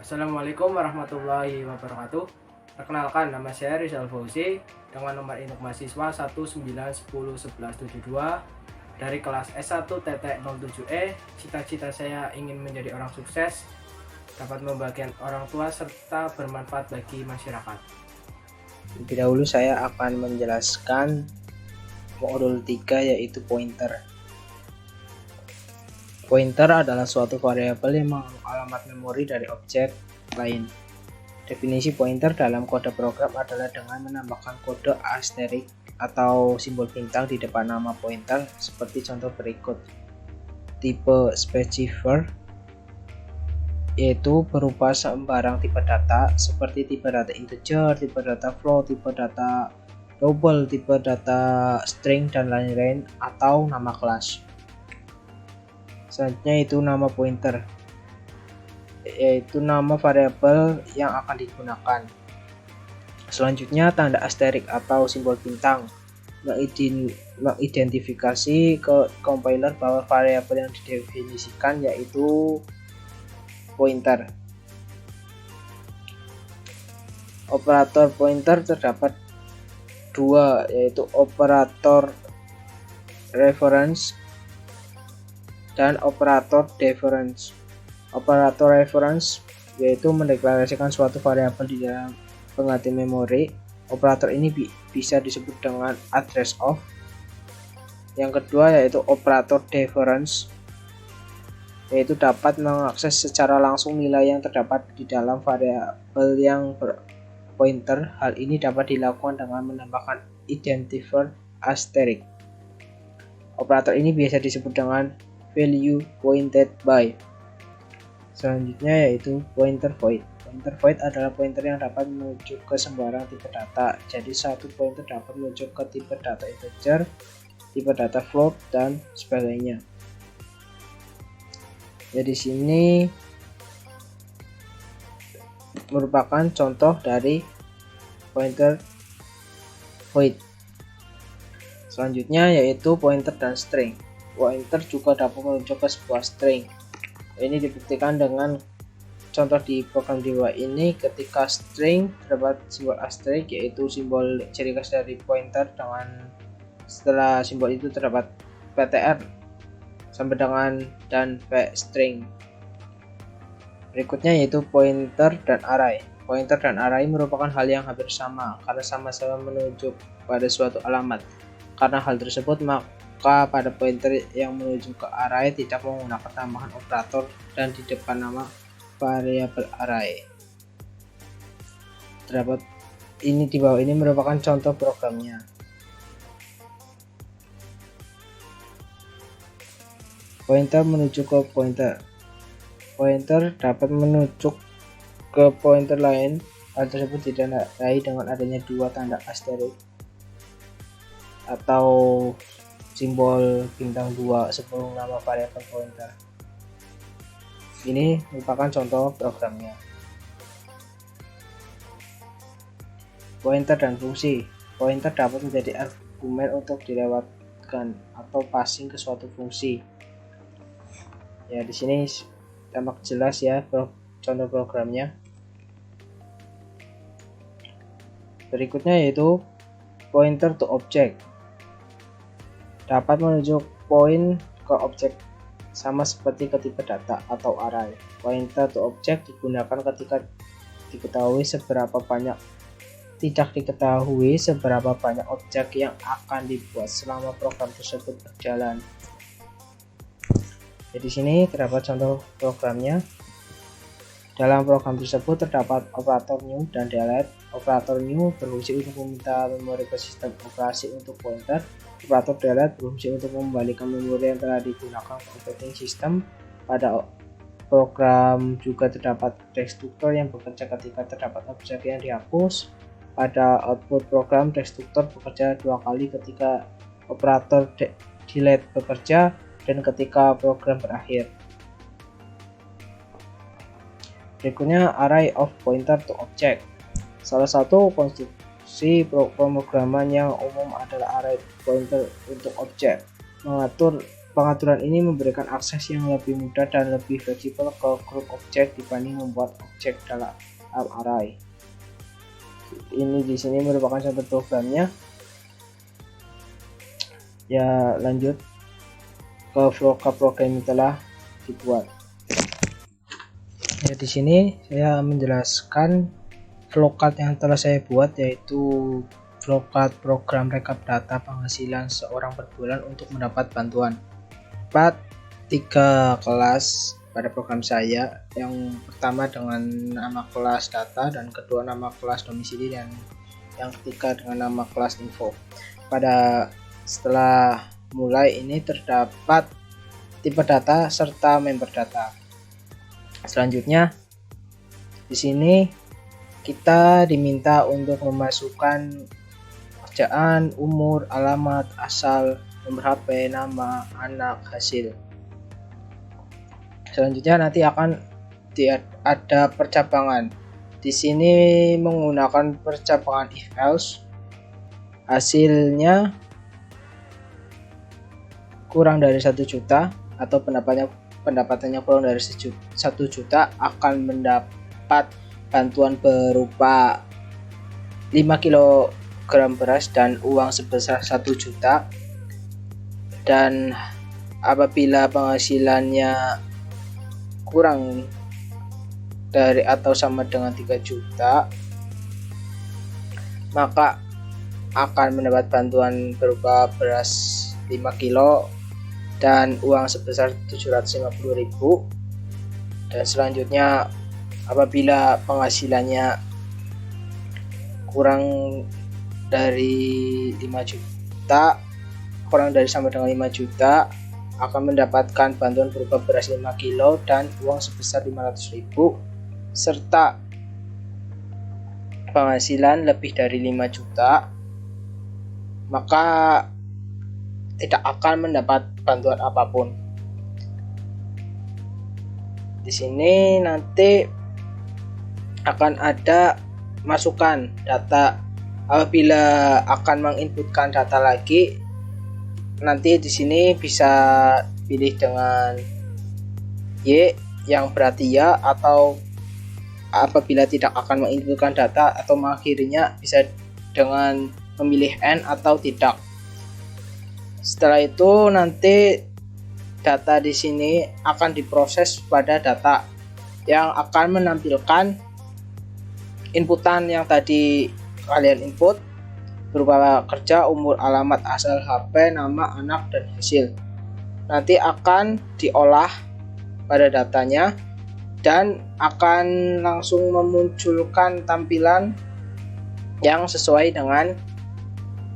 Assalamualaikum warahmatullahi wabarakatuh. Perkenalkan, nama saya Rizal Fauzi dengan nomor induk mahasiswa 19101172 dari kelas S1-07E. Cita-cita saya ingin menjadi orang sukses, dapat membahagiakan orang tua serta bermanfaat bagi masyarakat. Lebih dahulu saya akan menjelaskan modul 3 yaitu pointer. Pointer adalah suatu variabel yang mengandung alamat memori dari objek lain. Definisi pointer dalam kode program adalah dengan menambahkan kode asterik atau simbol bintang di depan nama pointer seperti contoh berikut. Tipe specifier yaitu berupa sembarang tipe data seperti tipe data integer, tipe data float, tipe data double, tipe data string, dan lain-lain, atau nama kelas. Selanjutnya itu nama pointer, yaitu nama variabel yang akan digunakan. Selanjutnya tanda asterik atau simbol bintang mengidentifikasi ke compiler bahwa variabel yang didefinisikan yaitu pointer. Operator pointer terdapat dua, yaitu operator reference dan operator deference. Operator reference yaitu mendeklarasikan suatu variabel di dalam pengganti memori. Operator ini bisa disebut dengan address of. Yang kedua yaitu operator deference, yaitu dapat mengakses secara langsung nilai yang terdapat di dalam variabel yang berpointer. Hal ini dapat dilakukan dengan menambahkan identifier asterisk. Operator ini biasa disebut dengan value pointed by. Selanjutnya yaitu pointer void. Pointer void adalah pointer yang dapat menuju ke sembarang tipe data. Jadi satu pointer dapat menuju ke tipe data integer, tipe data float, dan sebagainya. Jadi sini merupakan contoh dari pointer void. Selanjutnya yaitu pointer dan string. Pointer juga dapat merujuk ke sebuah string. Ini dibuktikan dengan contoh di program di bawah ini. Ketika string terdapat simbol asterisk, yaitu simbol ciri khas dari pointer, dengan setelah simbol itu terdapat ptr sampai dengan dan p string. Berikutnya yaitu pointer dan array. Pointer dan array merupakan hal yang hampir sama karena sama-sama menunjuk pada suatu alamat. Karena hal tersebut, maka pada pointer yang menuju ke array tidak menggunakan tambahan operator dan di depan nama variabel array. Terdapat ini di bawah ini merupakan contoh programnya. Pointer menuju ke pointer. Pointer dapat menuju ke pointer lain. Hal tersebut ditandai dengan adanya dua tanda asterik atau simbol bintang 2 sebelum nama variabel pointer. Ini merupakan contoh programnya. Pointer dan fungsi. Pointer dapat menjadi argumen untuk dilewatkan atau passing ke suatu fungsi. Ya, di sini tampak jelas ya contoh programnya. Berikutnya yaitu pointer to object. Dapat menunjuk poin ke objek sama seperti ke tipe data atau array. Pointer to object digunakan ketika tidak diketahui seberapa banyak objek yang akan dibuat selama program tersebut berjalan. Jadi sini terdapat contoh programnya. Dalam program tersebut terdapat operator new dan delete. Operator new berfungsi untuk meminta memori ke sistem operasi untuk pointer. Operator delete berfungsi untuk mengembalikan memori yang telah digunakan ke operating system. Pada program juga terdapat destruktor yang bekerja ketika terdapat objek yang dihapus. Pada output program, destruktor bekerja dua kali ketika operator delete bekerja dan ketika program berakhir. Berikutnya array of pointer to object. Salah satu konstruksi pemrograman yang umum adalah array pointer untuk objek. Mengatur Pengaturan ini memberikan akses yang lebih mudah dan lebih fleksibel ke grup objek dibanding membuat objek dalam array. Ini di sini merupakan satu programnya. Ya, lanjut ke flowcard program yang telah dibuat. Ya, di sini saya menjelaskan flowcard yang telah saya buat, yaitu flowcard program rekap data penghasilan seorang per bulan untuk mendapat bantuan. 3 kelas pada program saya. Yang pertama dengan nama kelas data, dan kedua nama kelas domisili, dan yang ketiga dengan nama kelas info. Setelah mulai ini terdapat tipe data serta member data. Selanjutnya di sini kita diminta untuk memasukkan kerjaan, umur, alamat, asal, nomor HP, nama, anak, hasil. Selanjutnya nanti akan ada percabangan. Di sini menggunakan percabangan if else. Hasilnya kurang dari 1 juta atau pendapatannya kurang dari 1 juta akan mendapat bantuan berupa 5 kg beras dan uang sebesar 1 juta. Dan apabila penghasilannya kurang dari atau sama dengan 3 juta, maka akan mendapat bantuan berupa beras 5 kilo dan uang sebesar 750.000. Dan selanjutnya apabila penghasilannya kurang dari 5 juta, kurang dari sama dengan 5 juta, akan mendapatkan bantuan berupa beras 5 kilo dan uang sebesar 500.000, serta penghasilan lebih dari 5 juta, maka tidak akan mendapat bantuan apapun. Di sini nanti akan ada masukan data. Apabila akan menginputkan data lagi, nanti di sini bisa pilih dengan Y yang berarti ya, atau apabila tidak akan menginputkan data atau mengakhirinya bisa dengan memilih N atau tidak. Setelah itu nanti data di sini akan diproses pada data yang akan menampilkan inputan yang tadi kalian input berupa kerja, umur, alamat, asal, HP, nama, anak, dan hasil. Nanti akan diolah pada datanya dan akan langsung memunculkan tampilan yang sesuai dengan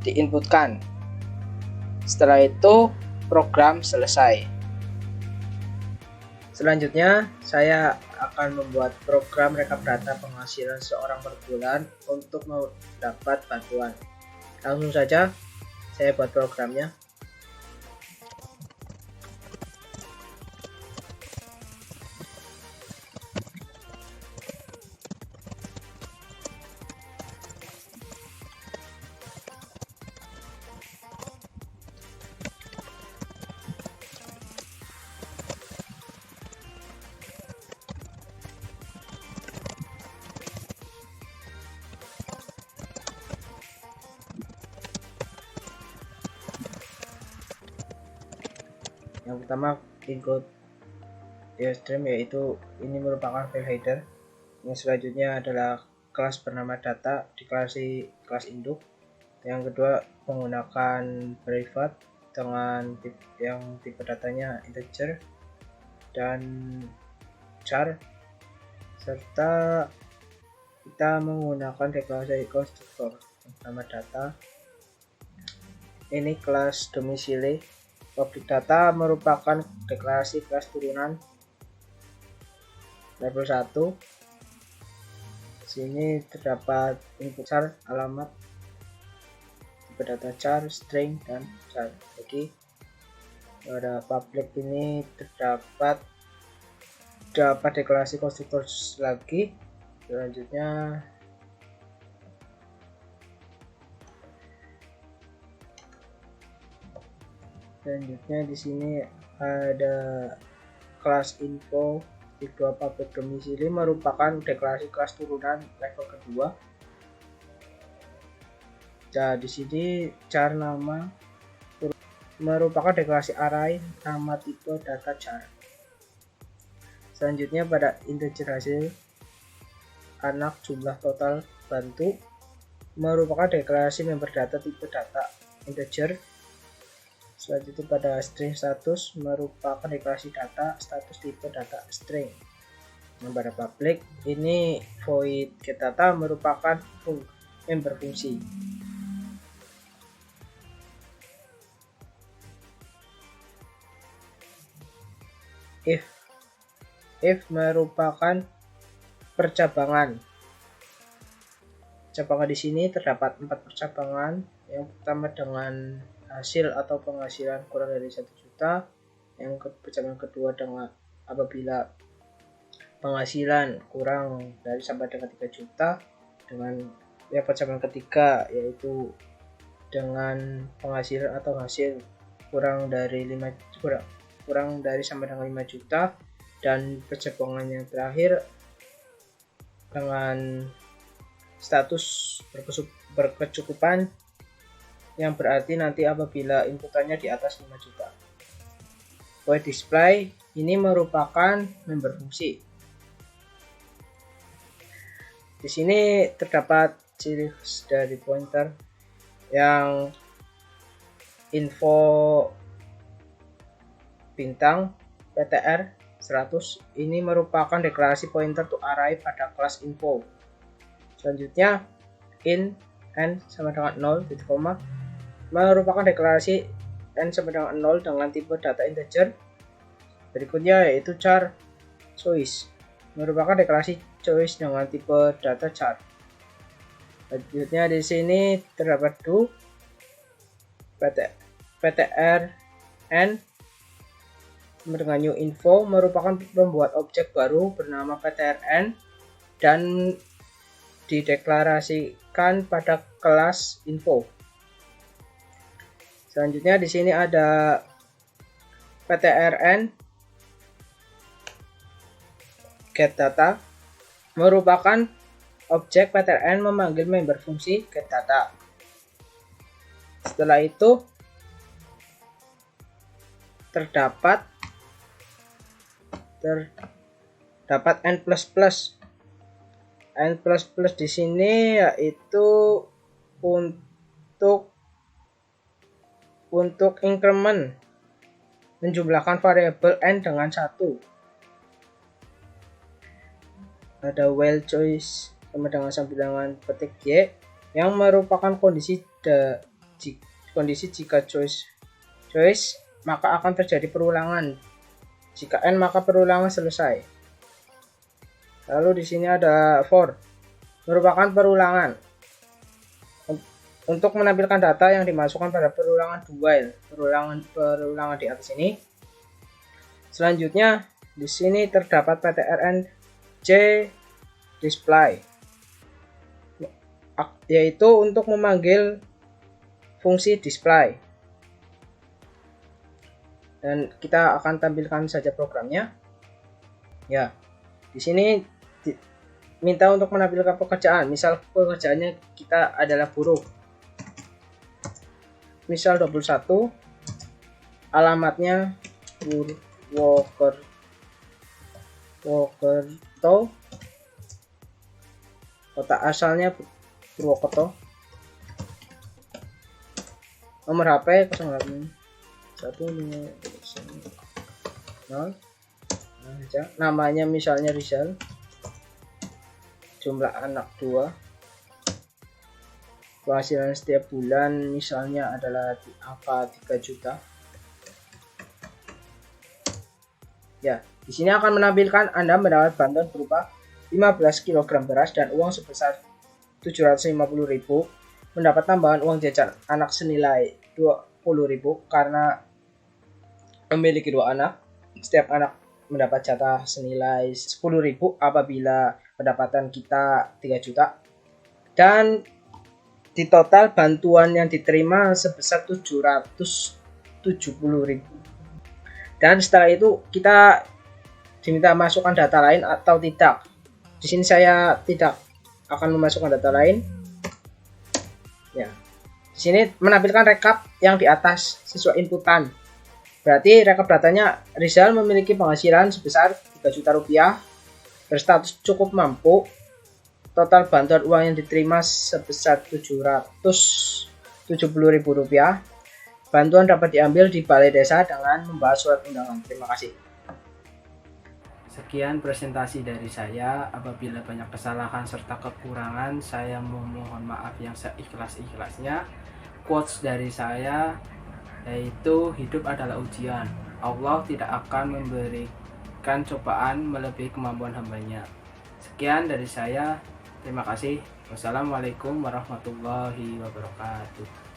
diinputkan. Setelah itu program selesai. Selanjutnya saya akan membuat program rekap data penghasilan seorang per bulan untuk mendapat bantuan. Langsung saja saya buat programnya. Yang pertama include stream, yaitu ini merupakan file header. Yang selanjutnya adalah kelas bernama data, deklarasi kelas induk. Yang kedua menggunakan private dengan tipe datanya integer dan char, serta kita menggunakan deklarasi konstruktor bernama data. Ini kelas domisili. Public data merupakan deklarasi kelas turunan level 1. Sini terdapat input char, alamat, tipe data char, string, dan char. Jadi pada public ini terdapat deklarasi konstruktor lagi. Selanjutnya Selanjutnya di sini ada kelas info tipe 2 public domisili merupakan deklarasi kelas turunan level kedua. Nah, di sini char nama merupakan deklarasi array nama tipe data char. Selanjutnya pada integer hasil anak jumlah total bantu merupakan deklarasi member data tipe data integer. Selanjutnya pada string status merupakan deklarasi data status tipe data string. Nah, pada public ini void getData merupakan member fungsi. If merupakan percabangan. Percabangan di sini terdapat 4 percabangan. Yang pertama dengan hasil atau penghasilan kurang dari 1 juta. Yang percabangan kedua dengan apabila penghasilan kurang dari sampai dengan 3 juta. Dengan yang percabangan ketiga yaitu dengan penghasilan atau hasil kurang dari sampai dengan 5 juta. Dan percabangan yang terakhir dengan status berkecukupan, yang berarti nanti apabila inputannya di atas 5 juta. Void display ini merupakan member fungsi. Di sini terdapat ciri khas dari pointer yang info bintang ptr 100 ini merupakan deklarasi pointer to array pada kelas info. Selanjutnya in n sama dengan 0 titik koma merupakan deklarasi n sama dengan 0 dengan tipe data integer. Berikutnya yaitu char choice merupakan deklarasi choice dengan tipe data char. Selanjutnya di sini terdapat do ptr n dengan new info merupakan membuat objek baru bernama ptrn dan dideklarasikan pada kelas info. Selanjutnya di sini ada ptrn getData merupakan objek ptrn memanggil member fungsi getData. Setelah itu terdapat n++. N++ di sini yaitu untuk increment menjumlahkan variabel n dengan 1. Ada while choice sama dengan sambilan petik y yang merupakan kondisi jika choice maka akan terjadi perulangan. Jika n maka perulangan selesai. Lalu di sini ada for merupakan perulangan untuk menampilkan data yang dimasukkan pada perulangan while perulangan di atas ini. Selanjutnya di sini terdapat ptrn j display yaitu untuk memanggil fungsi display. Dan kita akan tampilkan saja programnya. Ya, di sini minta untuk menampilkan pekerjaan. Misal pekerjaannya kita adalah buruh. Misal 21, alamatnya Purwokerto, kota asalnya Purwokerto, nomor HP 08 namanya misalnya Rizal, jumlah anak 2, penghasilan setiap bulan misalnya adalah di angka 3 juta. Ya, di sini akan menampilkan Anda mendapat bantuan berupa 15 kg beras dan uang sebesar 750.000, mendapat tambahan uang jajan anak senilai 20.000 karena memiliki 2 anak. Setiap anak mendapat jatah senilai 10.000 apabila pendapatan kita 3 juta. Dan di total bantuan yang diterima sebesar 750.000 70.000. Dan setelah itu kita diminta masukkan data lain atau tidak. Di sini saya tidak akan memasukkan data lain. Ya. Di sini menampilkan rekap yang di atas sesuai inputan. Berarti rekap datanya Rizal memiliki penghasilan sebesar 3 juta rupiah, berstatus cukup mampu, total bantuan uang yang diterima sebesar 770.000 rupiah. Bantuan dapat diambil di Balai Desa dengan membahas surat undangan. Terima kasih. Sekian presentasi dari saya. Apabila banyak kesalahan serta kekurangan, saya memohon maaf yang seikhlas-ikhlasnya. Quotes dari saya yaitu, hidup adalah ujian. Allah tidak akan memberikan cobaan melebihi kemampuan hambanya. Sekian dari saya. Terima kasih. Wassalamualaikum warahmatullahi wabarakatuh.